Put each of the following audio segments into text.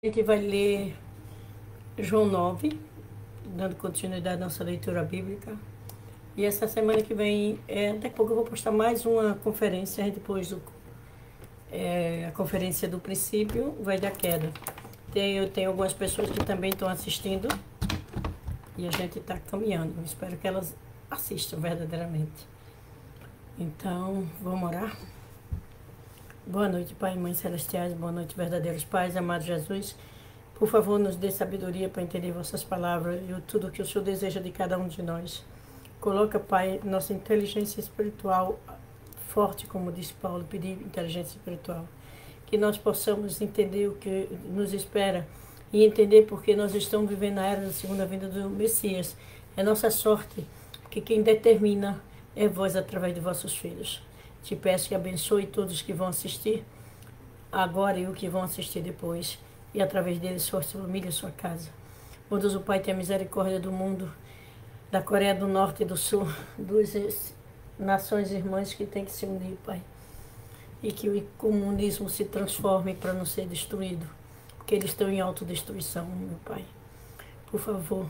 A gente vai ler João 9, dando continuidade à nossa leitura bíblica. E essa semana que vem, daqui a pouco eu vou postar mais uma conferência, depois a conferência do princípio vai da queda. Eu tenho algumas pessoas que também estão assistindo e a gente está caminhando. Eu espero que elas assistam verdadeiramente. Então, vamos orar? Boa noite, Pai e Mãe Celestiais, boa noite, verdadeiros pais, amado Jesus. Por favor, nos dê sabedoria para entender vossas palavras e tudo o que o Senhor deseja de cada um de nós. Coloca, Pai, nossa inteligência espiritual forte, como disse Paulo, pedir inteligência espiritual. Que nós possamos entender o que nos espera e entender porque nós estamos vivendo na era da segunda vinda do Messias. É nossa sorte, que quem determina é vós através de vossos filhos. Te peço que abençoe todos que vão assistir agora e os que vão assistir depois, e através deles sua família e sua casa. Bondoso Pai, tenha misericórdia do mundo, da Coreia do Norte e do Sul, duas nações irmãs que têm que se unir, Pai. E que o comunismo se transforme para não ser destruído, porque eles estão em autodestruição, meu Pai. Por favor,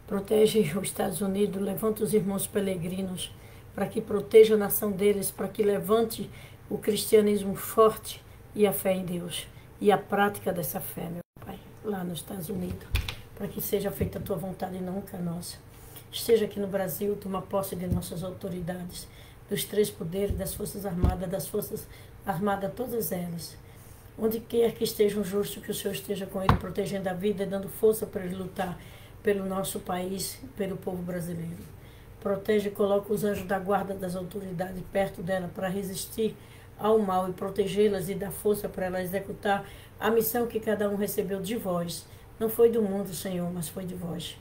protege os Estados Unidos, levanta os irmãos peregrinos, para que proteja a nação deles, para que levante o cristianismo forte e a fé em Deus, e a prática dessa fé, meu Pai, lá nos Estados Unidos, para que seja feita a Tua vontade e não a nossa. Esteja aqui no Brasil, toma posse de nossas autoridades, dos três poderes, das Forças Armadas, todas elas. Onde quer que esteja um justo, que o Senhor esteja com ele, protegendo a vida e dando força para ele lutar pelo nosso país, pelo povo brasileiro. Protege e coloca os anjos da guarda das autoridades perto dela para resistir ao mal e protegê-las e dar força para elas executar a missão que cada um recebeu de vós. Não foi do mundo, Senhor, mas foi de vós.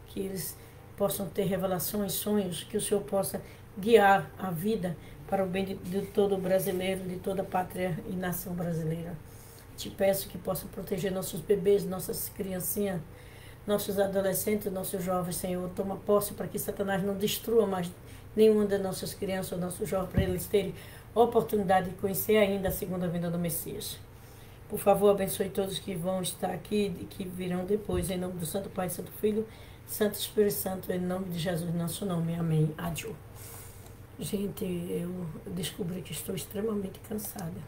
Que eles possam ter revelações, sonhos, que o Senhor possa guiar a vida para o bem de todo brasileiro, de toda a pátria e nação brasileira. Te peço que possa proteger nossos bebês, nossas criancinhas, nossos adolescentes, nossos jovens, Senhor. Toma posse para que Satanás não destrua mais nenhuma das nossas crianças ou nossos jovens, para eles terem oportunidade de conhecer ainda a segunda vinda do Messias. Por favor, abençoe todos que vão estar aqui e que virão depois, em nome do Santo Pai, Santo Filho, Santo Espírito Santo, em nome de Jesus, nosso nome. Amém. Adiós. Gente, eu descobri que estou extremamente cansada.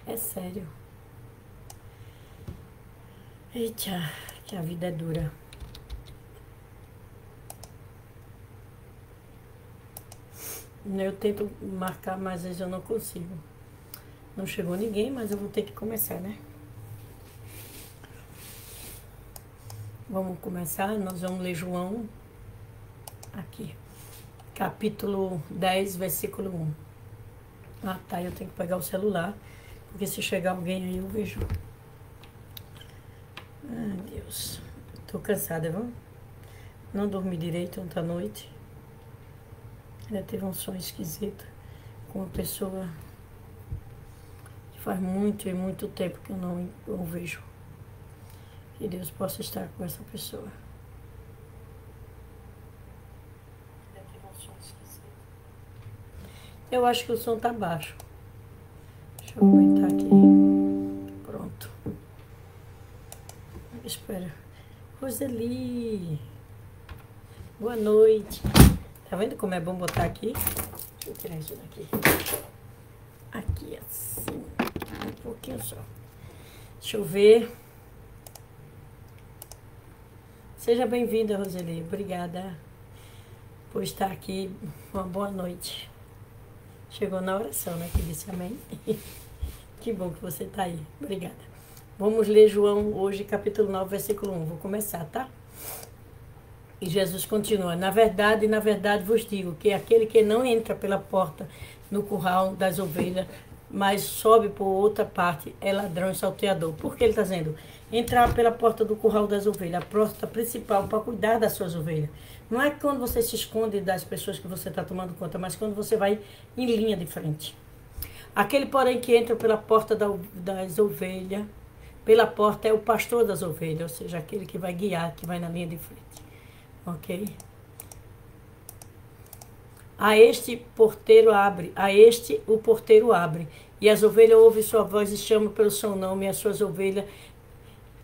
É sério. Eita, que a vida é dura. Eu tento marcar, mas às vezes eu não consigo. Não chegou ninguém, mas eu vou ter que começar, né? Vamos começar, nós vamos ler João, aqui, capítulo 10, versículo 1. Ah, tá, eu tenho que pegar o celular, porque se chegar alguém aí eu vejo. Ai, Deus, tô cansada, viu? Não dormi direito ontem à noite. Ainda teve um sonho esquisito com uma pessoa que faz muito e muito tempo que eu não vejo. Que Deus possa estar com essa pessoa. Ainda teve um sonho esquisito. Eu acho que o som tá baixo. Deixa eu aumentar aqui. Pronto. Espera. Roseli. Boa noite. Tá vendo como é bom botar aqui? Deixa eu tirar isso daqui. Aqui, assim. Um pouquinho só. Deixa eu ver. Seja bem-vinda, Roseli. Obrigada por estar aqui. Uma boa noite. Chegou na oração, né? Que disse amém. Que bom que você tá aí. Obrigada. Vamos ler João hoje, capítulo 9, versículo 1. Vou começar, tá? E Jesus continua. Na verdade vos digo que aquele que não entra pela porta no curral das ovelhas, mas sobe por outra parte, é ladrão e salteador. Por que ele está dizendo? Entrar pela porta do curral das ovelhas, a porta principal para cuidar das suas ovelhas. Não é quando você se esconde das pessoas que você está tomando conta, mas quando você vai em linha de frente. Aquele, porém, que entra pela porta das ovelhas, pela porta é o pastor das ovelhas, ou seja, aquele que vai guiar, que vai na linha de frente. Ok? A este o porteiro abre, E as ovelhas ouvem sua voz e chamam pelo seu nome, e as suas ovelhas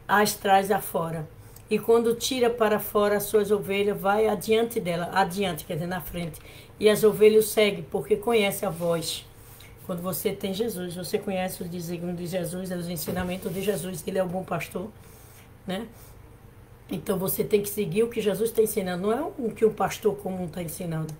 as traz afora. E quando tira para fora as suas ovelhas, vai adiante dela, adiante, quer dizer, na frente. E as ovelhas o seguem, porque conhece a voz. Quando você tem Jesus, você conhece os desígnios de Jesus, os ensinamentos de Jesus, ele é o bom pastor, né? Então você tem que seguir o que Jesus está ensinando, não é o que um pastor comum está ensinando.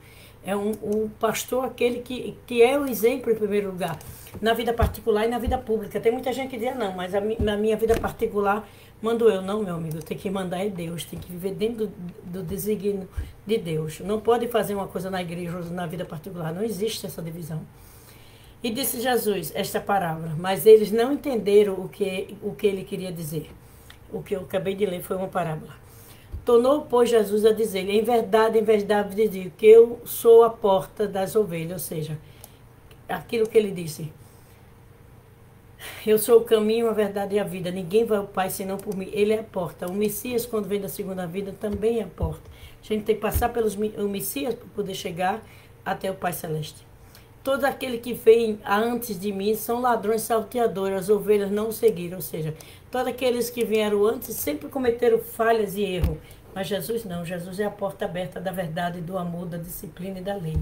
É o pastor aquele que é o exemplo em primeiro lugar, na vida particular e na vida pública. Tem muita gente que diz, não, mas na minha vida particular mando eu. Não, meu amigo, tem que mandar é Deus, tem que viver dentro do desígnio de Deus. Não pode fazer uma coisa na igreja ou na vida particular, não existe essa divisão. E disse Jesus esta palavra, mas eles não entenderam o que ele queria dizer. O que eu acabei de ler foi uma parábola. Tornou, pois, Jesus a dizer-lhe, em verdade digo que eu sou a porta das ovelhas, ou seja, aquilo que ele disse. Eu sou o caminho, a verdade e a vida. Ninguém vai ao Pai senão por mim. Ele é a porta. O Messias, quando vem da segunda vida, também é a porta. A gente tem que passar pelos Messias para poder chegar até o Pai Celeste. Todo aquele que vem antes de mim são ladrões salteadores, as ovelhas não o seguiram. Ou seja, todos aqueles que vieram antes sempre cometeram falhas e erros. Mas Jesus não, Jesus é a porta aberta da verdade, do amor, da disciplina e da lei.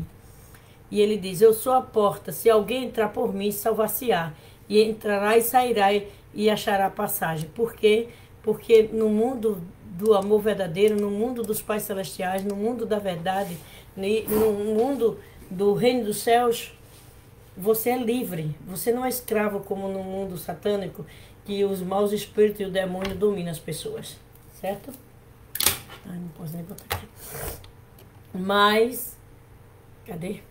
E ele diz, eu sou a porta, se alguém entrar por mim, salvar-se-á. E entrará e sairá e achará passagem. Por quê? Porque no mundo do amor verdadeiro, no mundo dos pais celestiais, no mundo da verdade, no mundo do reino dos céus, você é livre. Você não é escravo como no mundo satânico, que os maus espíritos e o demônio dominam as pessoas. Certo? Ai, não posso nem botar aqui. Mas, cadê?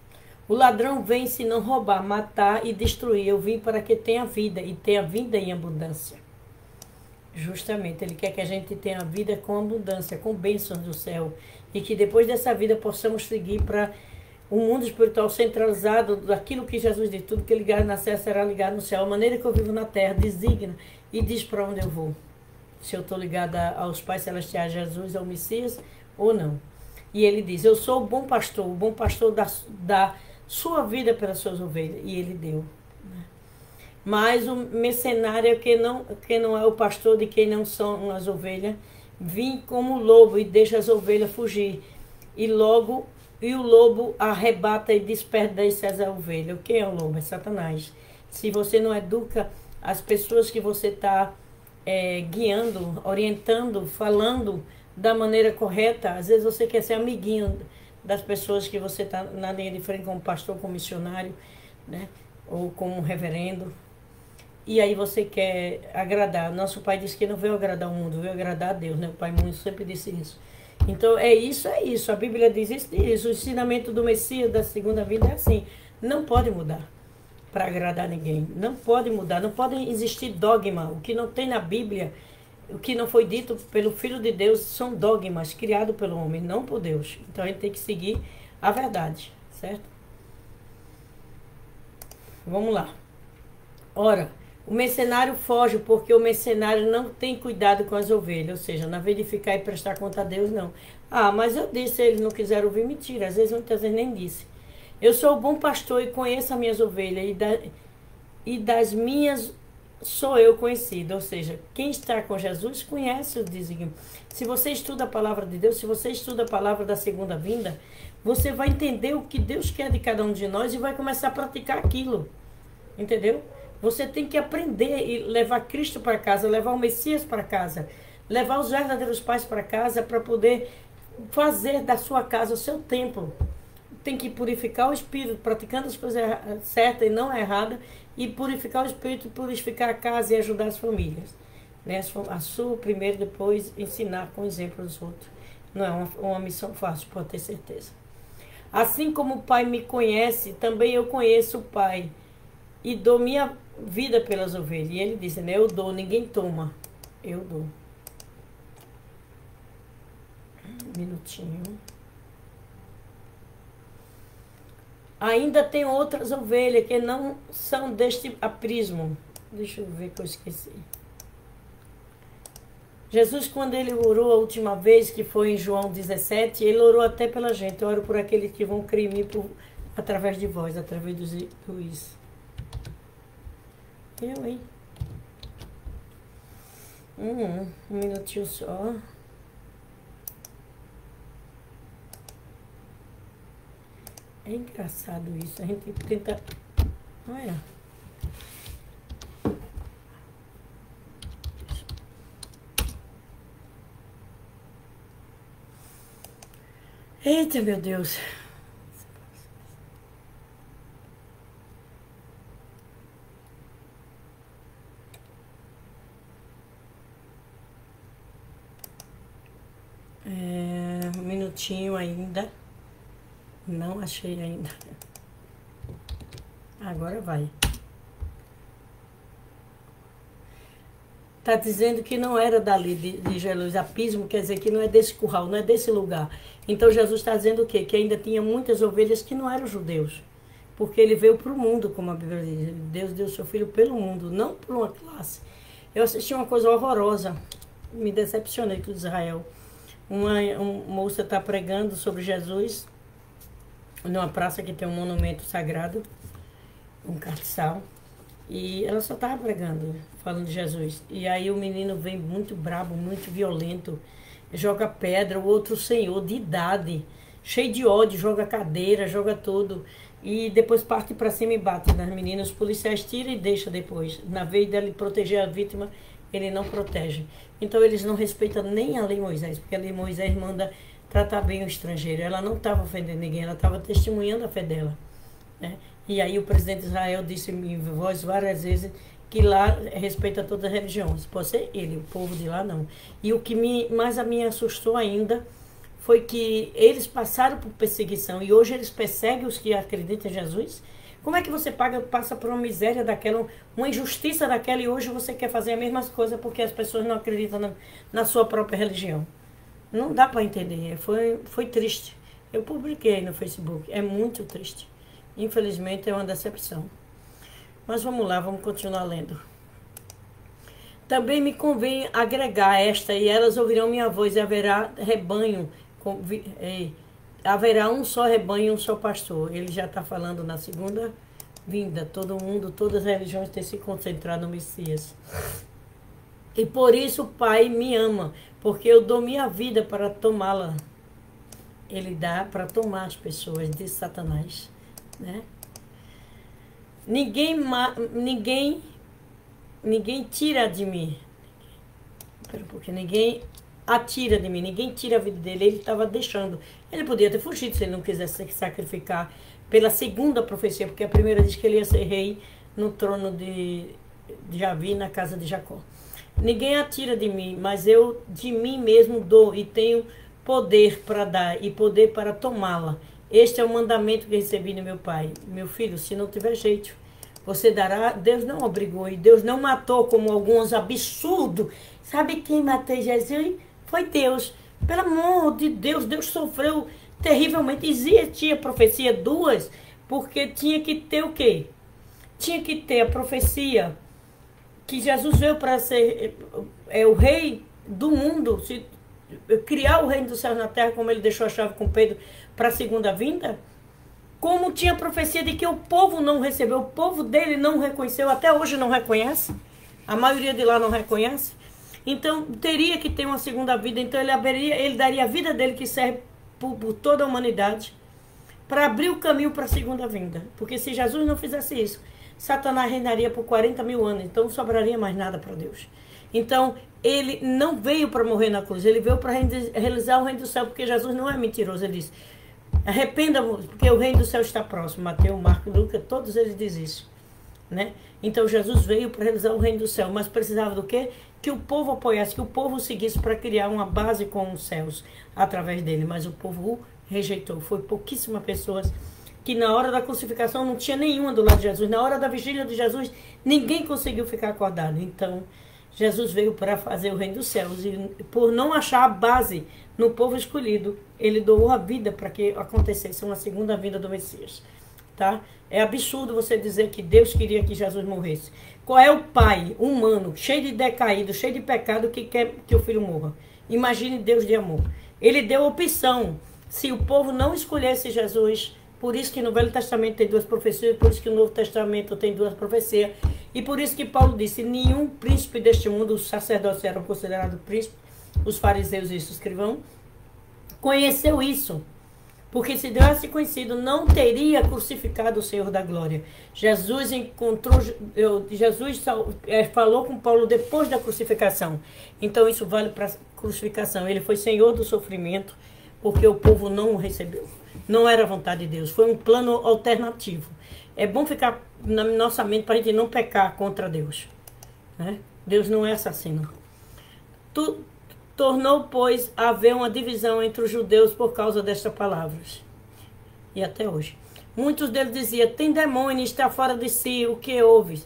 O ladrão vem se não roubar, matar e destruir. Eu vim para que tenha vida e tenha vida em abundância. Justamente, ele quer que a gente tenha vida com abundância, com bênçãos do céu. E que depois dessa vida possamos seguir para um mundo espiritual centralizado daquilo que Jesus disse. Tudo que é ligado na terra será ligado no céu. A maneira que eu vivo na terra designa e diz para onde eu vou. Se eu estou ligada aos pais celestiais, Jesus, ao Messias ou não. E ele diz, eu sou o bom pastor da sua vida pelas suas ovelhas. E ele deu. Mas o mercenário que não é o pastor de quem não são as ovelhas, vem como lobo e deixa as ovelhas fugir. E o lobo arrebata e desperdiça as ovelhas. Quem é o lobo? É Satanás. Se você não educa as pessoas que você está guiando, orientando, falando da maneira correta, às vezes você quer ser amiguinho das pessoas que você está na linha de frente como pastor, como missionário, né? Ou como reverendo. E aí você quer agradar. Nosso pai disse que não veio agradar o mundo, veio agradar a Deus, né? O pai muito sempre disse isso. Então é isso. A Bíblia diz isso. O ensinamento do Messias da segunda vida é assim. Não pode mudar para agradar ninguém. Não pode mudar. Não pode existir dogma. O que não tem na Bíblia, o que não foi dito pelo Filho de Deus, são dogmas criados pelo homem, não por Deus. Então a gente tem que seguir a verdade, certo? Vamos lá. Ora, o mercenário foge porque o mercenário não tem cuidado com as ovelhas, ou seja, não verificar e prestar conta a Deus, não. Ah, mas eu disse, eles não quiseram ouvir, mentira. Às vezes, muitas vezes nem disse. Eu sou o bom pastor e conheço as minhas ovelhas e das minhas sou eu conhecido. Ou seja, quem está com Jesus conhece o desígnio. Se você estuda a palavra de Deus, se você estuda a palavra da segunda vinda, você vai entender o que Deus quer de cada um de nós e vai começar a praticar aquilo. Entendeu? Você tem que aprender e levar Cristo para casa, levar o Messias para casa, levar os verdadeiros pais para casa para poder fazer da sua casa o seu templo. Tem que purificar o espírito, praticando as coisas certas e não erradas, e purificar o espírito, purificar a casa e ajudar as famílias. Né? A sua primeiro, depois ensinar com o exemplo dos outros. Não é uma missão fácil, pode ter certeza. Assim como o Pai me conhece, também eu conheço o Pai. E dou minha vida pelas ovelhas. E ele disse, né? Eu dou, ninguém toma. Eu dou. Um minutinho. Ainda tem outras ovelhas que não são deste aprismo. Deixa eu ver que eu esqueci. Jesus, quando ele orou a última vez, que foi em João 17, ele orou até pela gente. Eu oro por aqueles que vão crer em mim através de vós, através dos Eu, hein? Um minutinho só. É engraçado isso. A gente tenta... Olha. Eita, meu Deus. Um minutinho ainda. Não achei ainda. Agora vai. Está dizendo que não era dali de Jesus. Apismo quer dizer que não é desse curral, não é desse lugar. Então Jesus está dizendo o quê? Que ainda tinha muitas ovelhas que não eram judeus. Porque ele veio para o mundo, como a Bíblia diz. Deus deu seu filho pelo mundo, não por uma classe. Eu assisti uma coisa horrorosa. Me decepcionei com Israel. Uma moça está pregando sobre Jesus numa praça que tem um monumento sagrado, um castiçal. E ela só estava pregando, falando de Jesus. E aí o menino vem muito brabo, muito violento, joga pedra, o outro senhor de idade, cheio de ódio, joga cadeira, joga tudo. E depois parte para cima e bate nas meninas. Os policiais tiram e deixam depois. Na vez dele proteger a vítima, ele não protege. Então eles não respeitam nem a lei de Moisés, porque a lei de Moisés manda tratar bem o estrangeiro. Ela não estava ofendendo ninguém, ela estava testemunhando a fé dela, né? E aí o presidente de Israel disse em voz várias vezes que lá respeita todas as religiões. Pode ser ele, o povo de lá não. E o que mais a mim assustou ainda foi que eles passaram por perseguição e hoje eles perseguem os que acreditam em Jesus. Como é que você passa por uma miséria daquela, uma injustiça daquela e hoje você quer fazer a mesma coisa porque as pessoas não acreditam na sua própria religião? Não dá para entender. Foi triste. Eu publiquei no Facebook. É muito triste. Infelizmente é uma decepção. Mas vamos lá, vamos continuar lendo. Também me convém agregar esta, e elas ouvirão minha voz, e haverá rebanho, haverá um só rebanho e um só pastor. Ele já está falando na segunda vinda. Todo mundo, todas as religiões têm se concentrado no Messias. E por isso o Pai me ama, porque eu dou minha vida para tomá-la. Ele dá para tomar as pessoas de Satanás, né? Ninguém tira de mim. Porque ninguém atira de mim, ninguém tira a vida dele. Ele estava deixando. Ele podia ter fugido se ele não quisesse se sacrificar pela segunda profecia, porque a primeira diz que ele ia ser rei no trono de Davi, na casa de Jacó. Ninguém atira de mim, mas eu de mim mesmo dou e tenho poder para dar e poder para tomá-la. Este é o mandamento que recebi do meu Pai. Meu filho, se não tiver jeito, você dará. Deus não obrigou e Deus não matou como alguns absurdos. Sabe quem matou Jesus? Foi Deus. Pelo amor de Deus, Deus sofreu terrivelmente. Existia profecia duas, porque tinha que ter o quê? Tinha que ter a profecia que Jesus veio para ser o rei do mundo, criar o reino dos céus na terra, como ele deixou a chave com Pedro para a segunda vinda. Como tinha a profecia de que o povo não recebeu, o povo dele não reconheceu, até hoje não reconhece, a maioria de lá não reconhece. Então teria que ter uma segunda vida. Então ele daria a vida dele, que serve por toda a humanidade, para abrir o caminho para a segunda vinda. Porque se Jesus não fizesse isso, Satanás reinaria por 40 mil anos, então não sobraria mais nada para Deus. Então ele não veio para morrer na cruz, ele veio para realizar o reino do céu, porque Jesus não é mentiroso. Ele disse: arrependa-vos, porque o reino do céu está próximo. Mateus, Marcos, Lucas, todos eles dizem isso, né? Então Jesus veio para realizar o reino do céu, mas precisava do quê? Que o povo apoiasse, que o povo o seguisse para criar uma base com os céus através dele. Mas o povo o rejeitou. Foi pouquíssimas pessoas que na hora da crucificação não tinha nenhuma do lado de Jesus. Na hora da vigília de Jesus, ninguém conseguiu ficar acordado. Então Jesus veio para fazer o reino dos céus e por não achar a base no povo escolhido, ele doou a vida para que acontecesse uma segunda vinda do Messias, tá? É absurdo você dizer que Deus queria que Jesus morresse. Qual é o pai humano, cheio de decaído, cheio de pecado, que quer que o filho morra? Imagine Deus de amor. Ele deu opção. Se o povo não escolhesse Jesus, por isso que no Velho Testamento tem duas profecias, por isso que no Novo Testamento tem duas profecias. E por isso que Paulo disse, nenhum príncipe deste mundo, os sacerdotes eram considerados príncipes, os fariseus e os escrivãos, conheceu isso. Porque se tivesse conhecido, não teria crucificado o Senhor da glória. Jesus falou com Paulo depois da crucificação. Então isso vale para a crucificação. Ele foi Senhor do sofrimento, porque o povo não o recebeu. Não era a vontade de Deus. Foi um plano alternativo. É bom ficar na nossa mente para a gente não pecar contra Deus. Né? Deus não é assassino. Tornou, pois, a haver uma divisão entre os judeus por causa destas palavras. E até hoje. Muitos deles diziam, tem demônio, está fora de si, o que houve?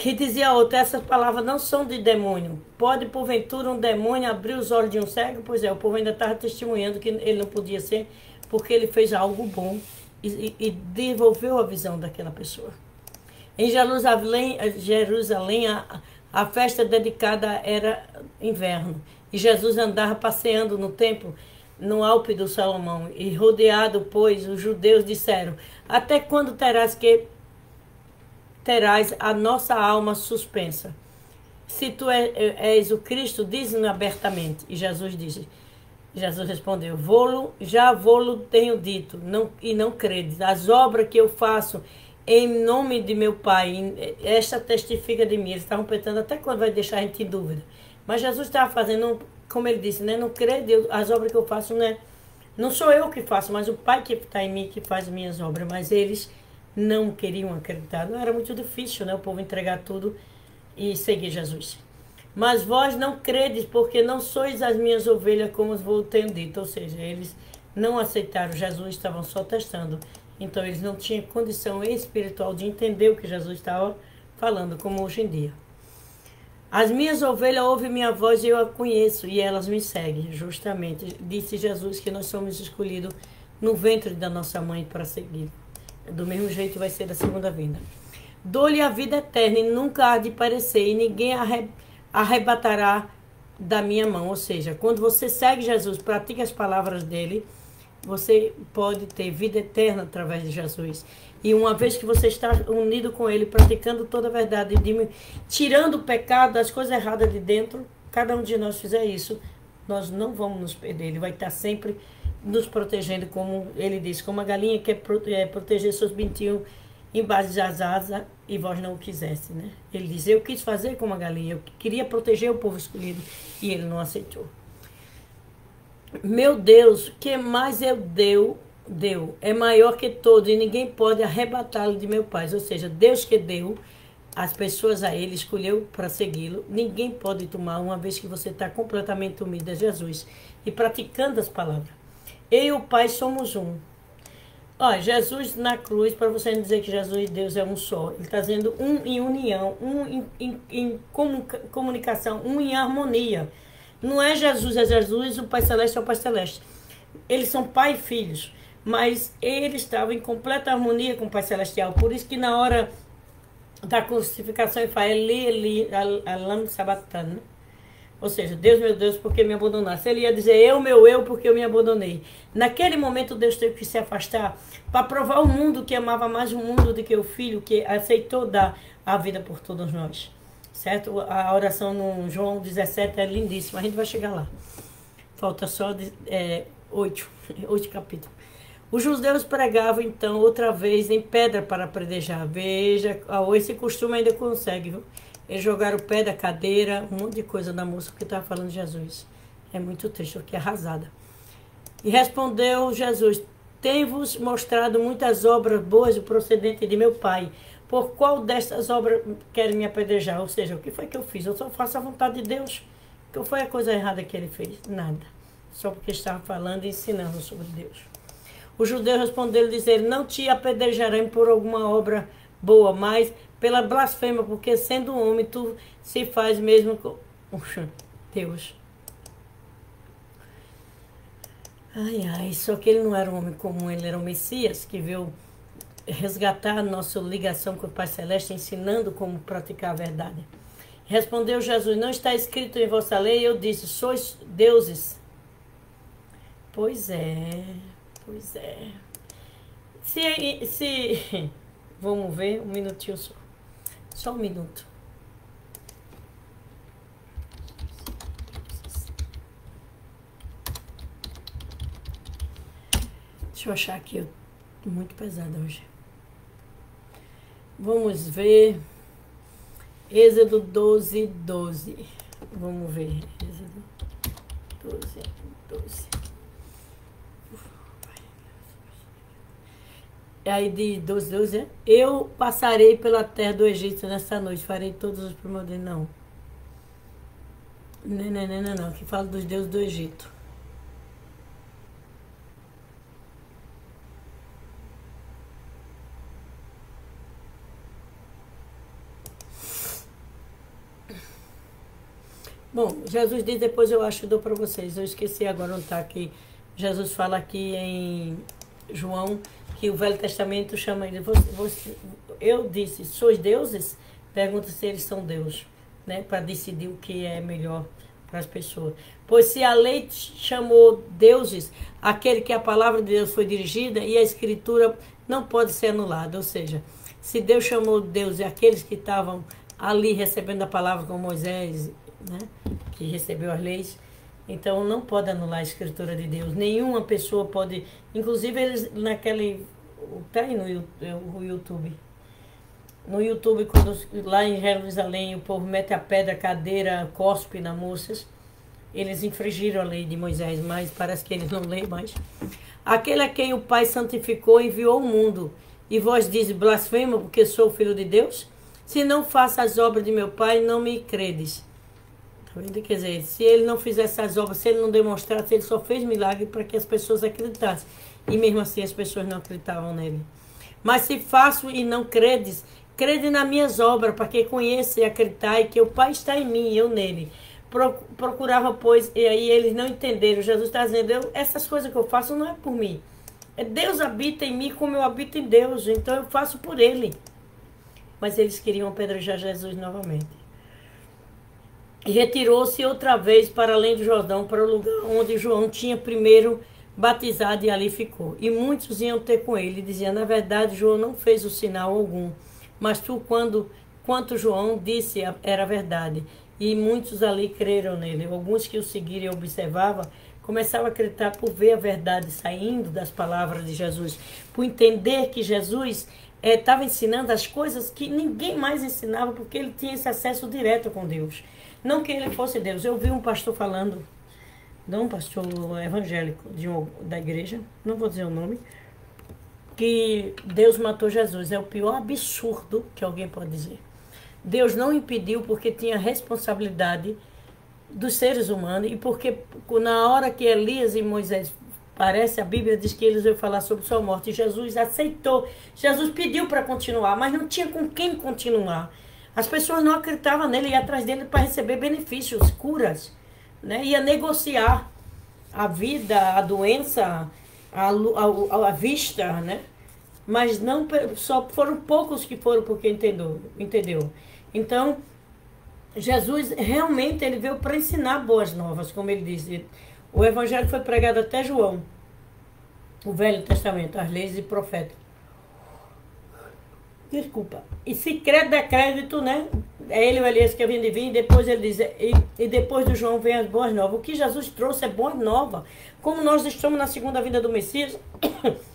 E dizia outro, essas palavras não são de demônio. Pode, porventura, um demônio abrir os olhos de um cego? Pois é, o povo ainda estava testemunhando que ele não podia ser, porque ele fez algo bom e devolveu a visão daquela pessoa. Em Jerusalém, a festa dedicada era inverno. E Jesus andava passeando no templo, no Alpe do Salomão. E rodeado, pois, os judeus disseram, até quando terás a nossa alma suspensa? Se tu és o Cristo, diz-nos abertamente. E Jesus respondeu, já vou-lo tenho dito, e não credes. As obras que eu faço em nome de meu Pai, esta testifica de mim. Eles estavam pensando até quando vai deixar a gente em dúvida. Mas Jesus estava fazendo, como ele disse, né? Não crê, as obras que eu faço, né? Não sou eu que faço, mas o Pai que está em mim que faz minhas obras. Mas eles não queriam acreditar. Não era muito difícil, né? O povo entregar tudo e seguir Jesus. Mas vós não credes, porque não sois as minhas ovelhas, como vos tenho dito. Ou seja, eles não aceitaram Jesus, estavam só testando. Então eles não tinham condição espiritual de entender o que Jesus estava falando, como hoje em dia. As minhas ovelhas ouvem minha voz e eu a conheço, e elas me seguem. Justamente, disse Jesus que nós somos escolhidos no ventre da nossa mãe para seguir. Do mesmo jeito vai ser da segunda vinda. Dou-lhe a vida eterna e nunca há de perecer, e ninguém arrebatará da minha mão. Ou seja, quando você segue Jesus, pratica as palavras dele, você pode ter vida eterna através de Jesus. E uma vez que você está unido com ele, praticando toda a verdade, tirando o pecado, as coisas erradas de dentro, cada um de nós fizer isso, nós não vamos nos perder. Ele vai estar sempre nos protegendo, como ele disse, como a galinha quer proteger seus pintinhos embaixo das asas e vós não o quisesse, né? Ele diz, eu quis fazer como a galinha, eu queria proteger o povo escolhido e ele não aceitou. Meu Deus, que mais eu deu, é maior que todo e ninguém pode arrebatá-lo de meu Pai. Ou seja, Deus que deu as pessoas a ele, escolheu para segui-lo, ninguém pode tomar, uma vez que você está completamente unido a Jesus e praticando as palavras. Eu e o Pai somos um. Ó, Jesus na cruz, para você não dizer que Jesus e Deus é um só, ele está dizendo um em união, um em comunicação, um em harmonia. Não é Jesus, o Pai Celeste é o Pai Celeste. Eles são pai e filhos, mas eles estavam em completa harmonia com o Pai Celestial. Por isso que na hora da crucificação ele fala, Eli, Lama Sabatana. Ou seja, Deus, meu Deus, por que me abandonaste? Ele ia dizer, meu eu, porque eu me abandonei. Naquele momento Deus teve que se afastar para provar ao mundo que amava mais o mundo do que o Filho, que aceitou dar a vida por todos nós. Certo? A oração no João 17 é lindíssima. A gente vai chegar lá. Falta só 8 capítulos. Os judeus pregavam, então, outra vez em pedra para predejar. Veja, esse costume ainda consegue, viu? Eles jogaram o pé da cadeira, um monte de coisa na moça que estava falando de Jesus. É muito triste, eu fiquei arrasada. E respondeu Jesus, tenho-vos mostrado muitas obras boas e procedentes de meu Pai. Por qual destas obras querem me apedrejar? Ou seja, o que foi que eu fiz? Eu só faço a vontade de Deus. Qual foi a coisa errada que ele fez? Nada. Só porque estava falando e ensinando sobre Deus. Os judeus responderam e disseram, não te apedrejarão por alguma obra boa, mas pela blasfêmia, porque sendo um homem, tu se faz mesmo com Deus. Ai, só que ele não era um homem comum, ele era um Messias que veio resgatar a nossa ligação com o Pai Celeste, ensinando como praticar a verdade. Respondeu Jesus, não está escrito em vossa lei? Eu disse, sois deuses. Pois é. Se vamos ver, um minutinho só. Só um minuto. Deixa eu achar aqui, eu tô muito pesada hoje. Vamos ver. Êxodo 12, 12. Vamos ver. Êxodo 12, 12. Aí de 12, 12, é? Eu passarei pela terra do Egito nesta noite, farei todos os primogênitos. Não. Não. Que fala dos deuses do Egito. Bom, Jesus diz, depois eu acho que dou para vocês. Eu esqueci agora onde está aqui. Jesus fala aqui em João que o Velho Testamento chama ele. Eu disse, sois deuses? Pergunta se eles são Deus, né? Para decidir o que é melhor para as pessoas. Pois se a lei chamou deuses, aquele que a palavra de Deus foi dirigida e a escritura não pode ser anulada. Ou seja, se Deus chamou deuses aqueles que estavam ali recebendo a palavra com Moisés, né, que recebeu as leis, então não pode anular a escritura de Deus. Nenhuma pessoa pode, inclusive eles naquele, tá aí no YouTube. No YouTube, quando lá em Jerusalém o povo mete a pedra, a cadeira, cospe nas moças, eles infringiram a lei de Moisés, mas parece que eles não leem mais. Aquele a quem o Pai santificou enviou ao mundo, e vós dizes, blasfema, porque sou filho de Deus? Se não faço as obras de meu Pai, não me credes. Quer dizer, se ele não fizesse as obras, se ele não demonstrasse, ele só fez milagre para que as pessoas acreditassem. E mesmo assim as pessoas não acreditavam nele. Mas se faço e não credes, crede nas minhas obras, para que conheça e acreditai que o Pai está em mim e eu nele. Procurava, pois, e aí eles não entenderam. Jesus está dizendo, essas coisas que eu faço não é por mim. Deus habita em mim como eu habito em Deus, então eu faço por ele. Mas eles queriam apedrejar Jesus novamente. E retirou-se outra vez para além do Jordão, para o lugar onde João tinha primeiro batizado, e ali ficou. E muitos iam ter com ele, diziam, na verdade, João não fez o sinal algum, mas tu, quanto João disse, era verdade. E muitos ali creram nele. Alguns que o seguiram e observavam, começavam a acreditar por ver a verdade saindo das palavras de Jesus, por entender que Jesus estava ensinando as coisas que ninguém mais ensinava, porque ele tinha esse acesso direto com Deus. Não que ele fosse Deus. Eu vi um pastor falando, um pastor evangélico da igreja, não vou dizer o nome, que Deus matou Jesus. É o pior absurdo que alguém pode dizer. Deus não impediu porque tinha responsabilidade dos seres humanos e porque na hora que Elias e Moisés parece, a Bíblia diz que eles iam falar sobre sua morte, e Jesus aceitou. Jesus pediu para continuar, mas não tinha com quem continuar. As pessoas não acreditavam nele, ia atrás dele para receber benefícios, curas, né? Ia negociar a vida, a doença, a vista, né? Mas não, só foram poucos que foram porque entendeu. Então, Jesus realmente ele veio para ensinar boas novas, como ele disse. O evangelho foi pregado até João, o Velho Testamento, as leis e profetas. Desculpa. E se crédito é crédito, né? É ele o Elias que vinha de vir, e depois ele diz, e depois do João vem as boas novas. O que Jesus trouxe é boas novas. Como nós estamos na segunda vinda do Messias,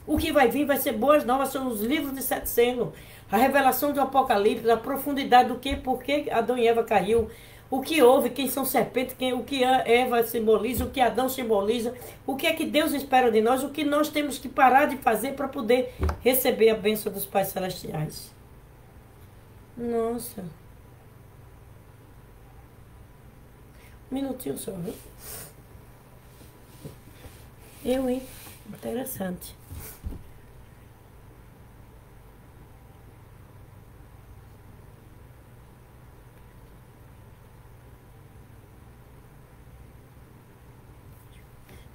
o que vai vir vai ser boas novas, são os livros de 7 selos. A revelação do Apocalipse, a profundidade do que, por que Adão e Eva caiu, o que houve, quem são serpentes, o que Eva simboliza, o que Adão simboliza, o que é que Deus espera de nós, o que nós temos que parar de fazer para poder receber a bênção dos Pais Celestiais. Nossa. Um minutinho só, viu? Hein? Interessante.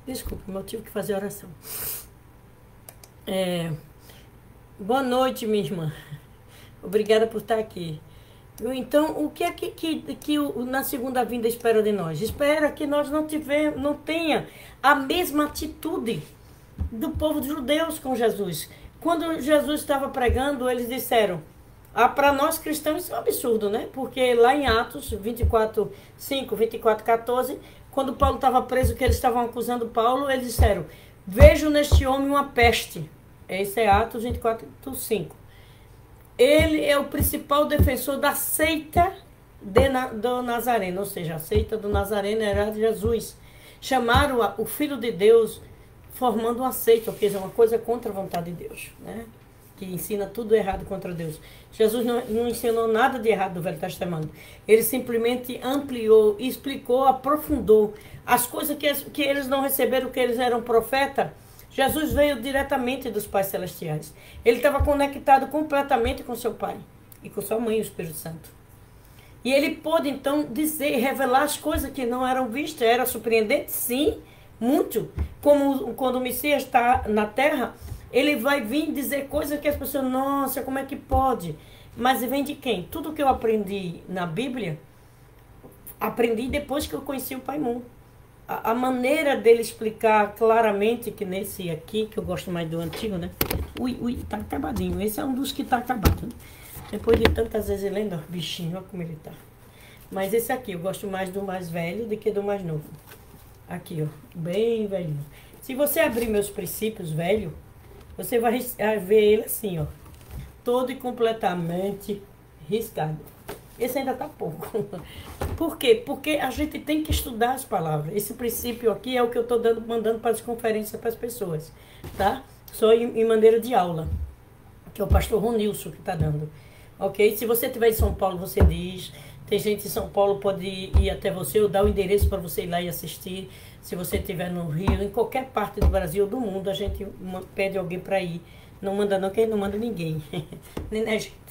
Desculpa, mas eu tive que fazer oração. Boa noite, minha irmã. Obrigada por estar aqui. Então, o que é que na segunda vinda espera de nós? Espera que nós não tenha a mesma atitude do povo de judeus com Jesus. Quando Jesus estava pregando, eles disseram, Para nós cristãos isso é um absurdo, né? Porque lá em Atos 24:5, 24:14, quando Paulo estava preso, que eles estavam acusando Paulo, eles disseram: vejo neste homem uma peste. Esse é Atos 24:5. Ele é o principal defensor da seita do Nazareno, ou seja, a seita do Nazareno era de Jesus. Chamaram o Filho de Deus formando uma seita, ou seja, uma coisa contra a vontade de Deus, né? Que ensina tudo errado contra Deus. Jesus não ensinou nada de errado do Velho Testamento. Ele simplesmente ampliou, explicou, aprofundou as coisas que eles não receberam, que eles eram profeta. Jesus veio diretamente dos pais celestiais. Ele estava conectado completamente com seu pai e com sua mãe, o Espírito Santo. E ele pôde, então, dizer, revelar as coisas que não eram vistas. Era surpreendente? Sim, muito. Como quando o Messias está na terra, ele vai vir dizer coisas que as pessoas, nossa, como é que pode? Mas vem de quem? Tudo que eu aprendi na Bíblia, aprendi depois que eu conheci o Pai Moon. A maneira dele explicar claramente, que nesse aqui, que eu gosto mais do antigo, né? Ui, tá acabadinho. Esse é um dos que tá acabado, né? Depois de tantas vezes lendo, ó, bichinho, olha como ele tá. Mas esse aqui, eu gosto mais do mais velho do que do mais novo. Aqui, ó, bem velhinho. Se você abrir meus princípios velho, você vai ver ele assim, ó. Todo e completamente riscado. Esse ainda tá pouco. Por quê? Porque a gente tem que estudar as palavras. Esse princípio aqui é o que eu tô mandando para as conferências para as pessoas, tá? Só em maneira de aula. Que é o pastor Ronilson que tá dando. Ok? Se você estiver em São Paulo, você diz. Tem gente em São Paulo, pode ir até você, ou dar o endereço para você ir lá e assistir. Se você estiver no Rio, em qualquer parte do Brasil ou do mundo, a gente pede alguém para ir. Não manda não, que a gente não manda ninguém. Nem a gente.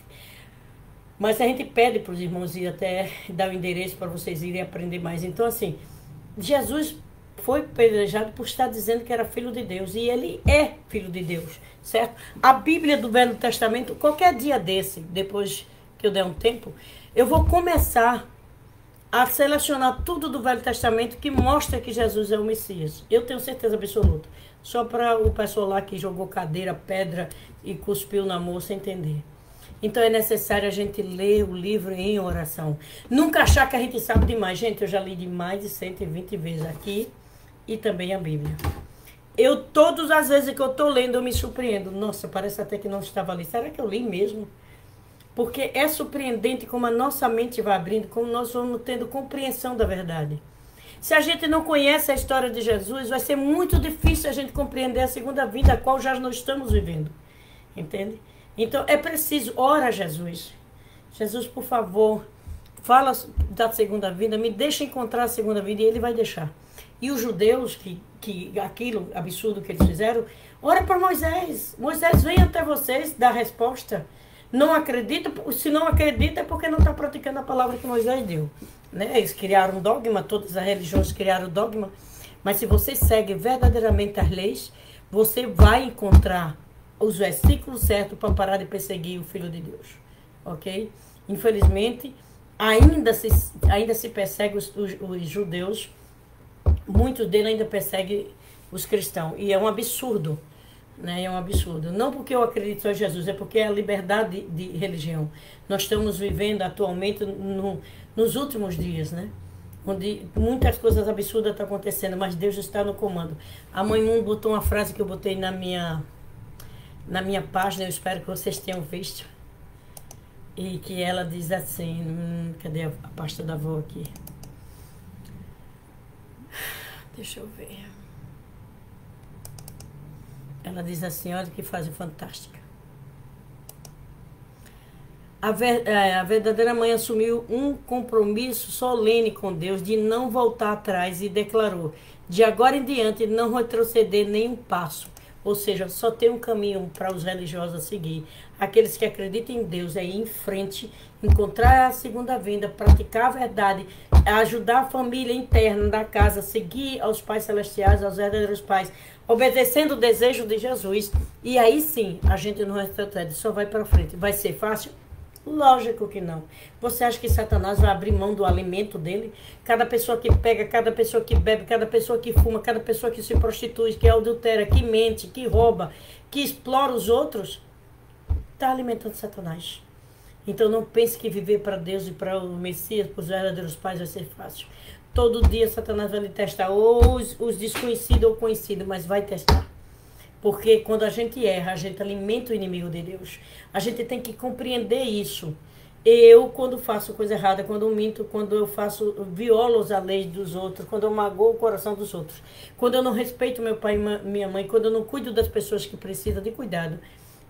Mas a gente pede para os irmãos ir até dar o endereço para vocês irem aprender mais. Então, assim, Jesus foi apedrejado por estar dizendo que era filho de Deus. E ele é filho de Deus, certo? A Bíblia do Velho Testamento, qualquer dia desse, depois que eu der um tempo, eu vou começar a selecionar tudo do Velho Testamento que mostra que Jesus é o Messias. Eu tenho certeza absoluta. Só para o pessoal lá que jogou cadeira, pedra e cuspiu na moça entender. Então é necessário a gente ler o livro em oração. Nunca achar que a gente sabe demais. Gente, eu já li de mais de 120 vezes aqui e também a Bíblia. Todas as vezes que eu estou lendo, eu me surpreendo. Nossa, parece até que não estava ali. Será que eu li mesmo? Porque é surpreendente como a nossa mente vai abrindo, como nós vamos tendo compreensão da verdade. Se a gente não conhece a história de Jesus, vai ser muito difícil a gente compreender a segunda vida, a qual já nós estamos vivendo. Entende? Então, é preciso, ora Jesus. Jesus, por favor, fala da segunda vida, me deixa encontrar a segunda vida, e ele vai deixar. E os judeus, que aquilo absurdo que eles fizeram, ora para Moisés. Moisés vem até vocês dar resposta. Não acredita, se não acredita é porque não está praticando a palavra que Moisés deu. Né? Eles criaram um dogma, todas as religiões criaram dogma, mas se você segue verdadeiramente as leis, você vai encontrar os versículos certos para parar de perseguir o Filho de Deus. Ok? Infelizmente, ainda se persegue os judeus, muitos deles ainda perseguem os cristãos, e é um absurdo. Né? É um absurdo. Não porque eu acredito em Jesus, é porque é a liberdade de religião. Nós estamos vivendo atualmente nos últimos dias, né? Onde muitas coisas absurdas estão acontecendo, mas Deus está no comando. A Mãe Mundo botou uma frase que eu botei na minha página, eu espero que vocês tenham visto, e que ela diz assim, cadê a pasta da avó aqui? Deixa eu ver. Ela diz assim, olha que frase fantástica. A verdadeira mãe assumiu um compromisso solene com Deus de não voltar atrás e declarou, de agora em diante, não retroceder nem um passo. Ou seja, só tem um caminho para os religiosos a seguir. Aqueles que acreditam em Deus, é ir em frente, encontrar a segunda vinda, praticar a verdade, ajudar a família interna da casa, seguir aos pais celestiais, aos verdadeiros pais, obedecendo o desejo de Jesus. E aí sim, a gente não retrocede, só vai para frente. Vai ser fácil? Lógico que não. Você acha que Satanás vai abrir mão do alimento dele? Cada pessoa que pega, cada pessoa que bebe, cada pessoa que fuma, cada pessoa que se prostitui, que adultera, que mente, que rouba, que explora os outros, está alimentando Satanás. Então não pense que viver para Deus e para o Messias, para os verdadeiros pais, vai ser fácil. Todo dia Satanás vai lhe testar, ou os desconhecidos ou conhecidos, mas vai testar. Porque quando a gente erra, a gente alimenta o inimigo de Deus. A gente tem que compreender isso. Eu, quando faço coisa errada, quando eu minto, quando eu violo as leis dos outros, quando eu magoo o coração dos outros, quando eu não respeito meu pai e minha mãe, quando eu não cuido das pessoas que precisam de cuidado,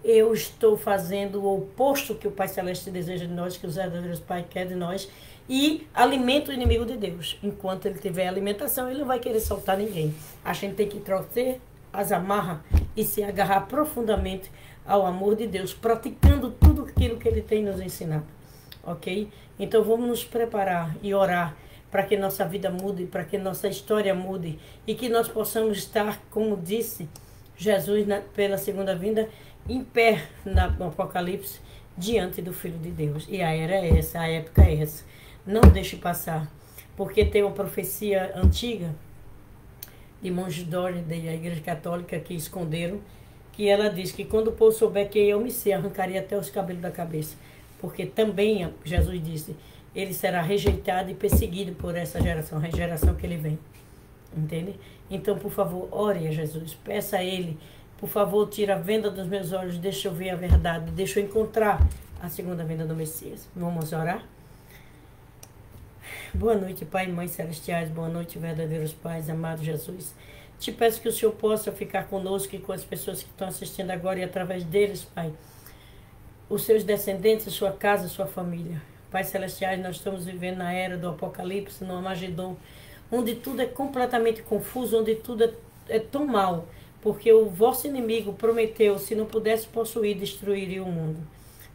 eu estou fazendo o oposto que o Pai Celeste deseja de nós, que os verdadeiros pais querem de nós, e alimento o inimigo de Deus. Enquanto ele tiver alimentação, ele não vai querer soltar ninguém. A gente tem que trocar as amarras e se agarrar profundamente ao amor de Deus, praticando tudo aquilo que ele tem nos ensinado. Ok? Então vamos nos preparar e orar para que nossa vida mude, para que nossa história mude e que nós possamos estar, como disse Jesus pela segunda vinda, em pé no Apocalipse, diante do Filho de Deus. E a era é essa, a época é essa. Não deixe passar, porque tem uma profecia antiga de monge Dória, da Igreja Católica, que esconderam, que ela diz que quando o povo souber quem eu me sei, arrancaria até os cabelos da cabeça. Porque também, Jesus disse, ele será rejeitado e perseguido por essa geração, a geração que ele vem. Entende? Então, por favor, ore a Jesus, peça a ele, por favor, tira a venda dos meus olhos, deixa eu ver a verdade, deixa eu encontrar a segunda vinda do Messias. Vamos orar? Boa noite, Pai e Mãe Celestiais, boa noite, verdadeiros pais, amado Jesus. Te peço que o Senhor possa ficar conosco e com as pessoas que estão assistindo agora e através deles, Pai, os seus descendentes, sua casa, sua família. Pai Celestiais, nós estamos vivendo na era do Apocalipse, no Armagedon, onde tudo é completamente confuso, onde tudo é tão mal, porque o vosso inimigo prometeu, se não pudesse possuir, destruiria o mundo.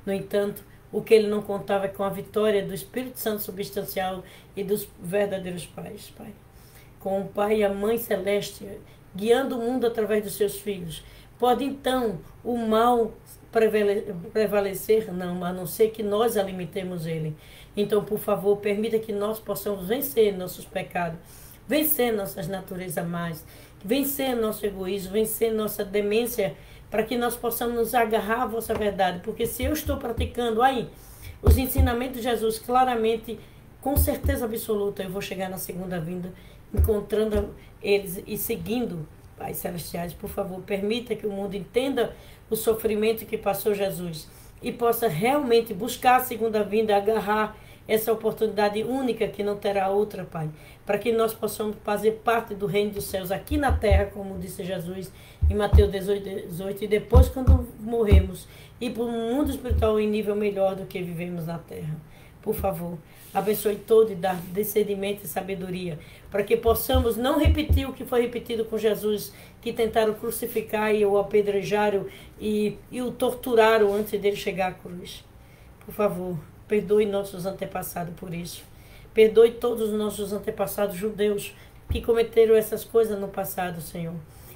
No entanto, o que ele não contava é com a vitória do Espírito Santo substancial e dos verdadeiros pais, Pai. Com o Pai e a Mãe Celeste, guiando o mundo através dos seus filhos. Pode então o mal prevalecer? Não, a não ser que nós alimentemos ele. Então, por favor, permita que nós possamos vencer nossos pecados, vencer nossas naturezas más, vencer nosso egoísmo, vencer nossa demência, para que nós possamos nos agarrar à vossa verdade. Porque se eu estou praticando aí os ensinamentos de Jesus claramente, com certeza absoluta, eu vou chegar na segunda vinda, encontrando eles e seguindo, Pai Celestiais. Por favor, permita que o mundo entenda o sofrimento que passou Jesus e possa realmente buscar a segunda vinda, agarrar essa oportunidade única que não terá outra, Pai, para que nós possamos fazer parte do reino dos céus aqui na terra, como disse Jesus em Mateus 18, e depois, quando morremos, ir para o mundo espiritual em nível melhor do que vivemos na terra. Por favor, abençoe todo e dá discernimento e sabedoria, para que possamos não repetir o que foi repetido com Jesus, que tentaram crucificar e o apedrejaram e o torturaram antes dele chegar à cruz. Por favor, perdoe nossos antepassados por isso. Perdoe todos os nossos antepassados judeus que cometeram essas coisas no passado, Senhor.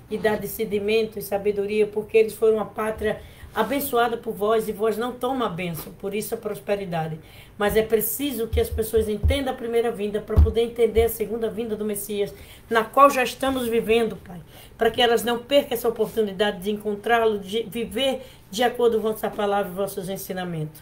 E dá discernimento e sabedoria, porque eles foram uma pátria abençoada por vós, e vós não tomam a bênção, por isso a prosperidade. Mas é preciso que as pessoas entendam a primeira vinda para poder entender a segunda vinda do Messias, na qual já estamos vivendo, Pai, para que elas não percam essa oportunidade de encontrá-lo, de viver de acordo com a vossa palavra e vossos ensinamentos.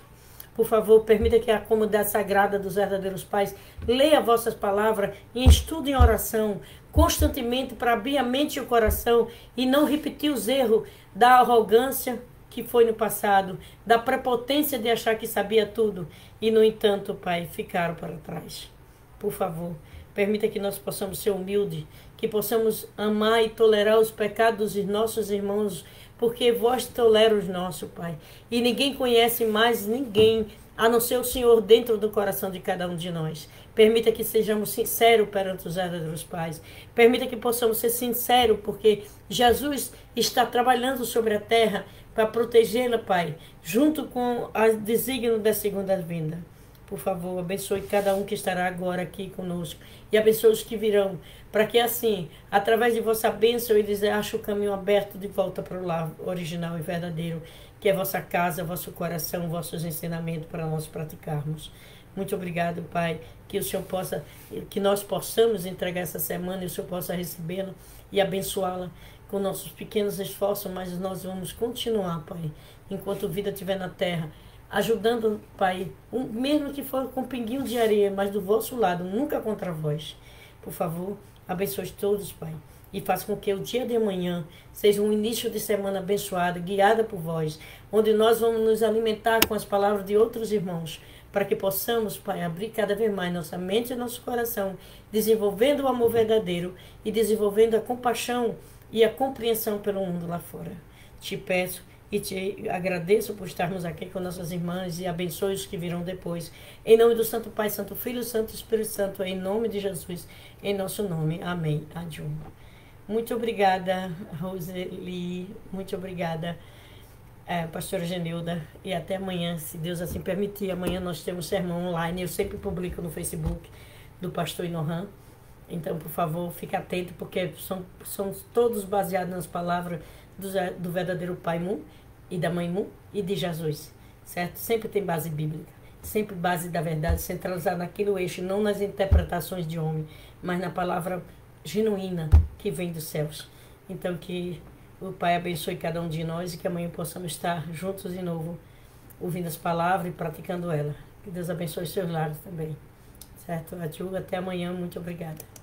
Por favor, permita que a comunidade sagrada dos verdadeiros pais leia vossas palavras e estude em oração constantemente para abrir a mente e o coração e não repetir os erros da arrogância que foi no passado, da prepotência de achar que sabia tudo e, no entanto, Pai, ficaram para trás. Por favor, permita que nós possamos ser humildes, que possamos amar e tolerar os pecados dos nossos irmãos, porque vós tolera os nossos, Pai. E ninguém conhece mais ninguém, a não ser o Senhor dentro do coração de cada um de nós. Permita que sejamos sinceros perante os verdadeiros pais. Permita que possamos ser sinceros, porque Jesus está trabalhando sobre a terra para protegê-la, Pai, junto com o desígnio da segunda vinda. Por favor, abençoe cada um que estará agora aqui conosco e abençoe os que virão, para que assim, através de vossa bênção, eles achem o caminho aberto de volta para o lar original e verdadeiro, que é vossa casa, vosso coração, vossos ensinamentos para nós praticarmos. Muito obrigado, Pai, que o Senhor possa, que nós possamos entregar essa semana e o Senhor possa recebê-la e abençoá-la com nossos pequenos esforços, mas nós vamos continuar, Pai, enquanto vida estiver na terra, ajudando, Pai, mesmo que for com um pinguinho de areia, mas do vosso lado, nunca contra vós. Por favor, abençoe todos, Pai, e faça com que o dia de amanhã seja um início de semana abençoado, guiada por vós, onde nós vamos nos alimentar com as palavras de outros irmãos, para que possamos, Pai, abrir cada vez mais nossa mente e nosso coração, desenvolvendo o amor verdadeiro e desenvolvendo a compaixão e a compreensão pelo mundo lá fora. Te peço e te agradeço por estarmos aqui com nossas irmãs e abençoe os que virão depois. Em nome do Santo Pai, Santo Filho, Santo Espírito Santo, em nome de Jesus, em nosso nome. Amém. Adium. Muito obrigada, Roseli. Muito obrigada, pastora Genilda. E até amanhã, se Deus assim permitir. Amanhã nós temos sermão online. Eu sempre publico no Facebook do pastor Inohan. Então, por favor, fique atento, porque são todos baseados nas palavras do verdadeiro Pai Mu e da Mãe Mu e de Jesus, certo? Sempre tem base bíblica, sempre base da verdade, centralizada naquilo eixo, não nas interpretações de homem, mas na palavra genuína que vem dos céus. Então, que o Pai abençoe cada um de nós e que amanhã possamos estar juntos de novo, ouvindo as palavras e praticando elas. Que Deus abençoe seus lares também, certo? Até amanhã, muito obrigada.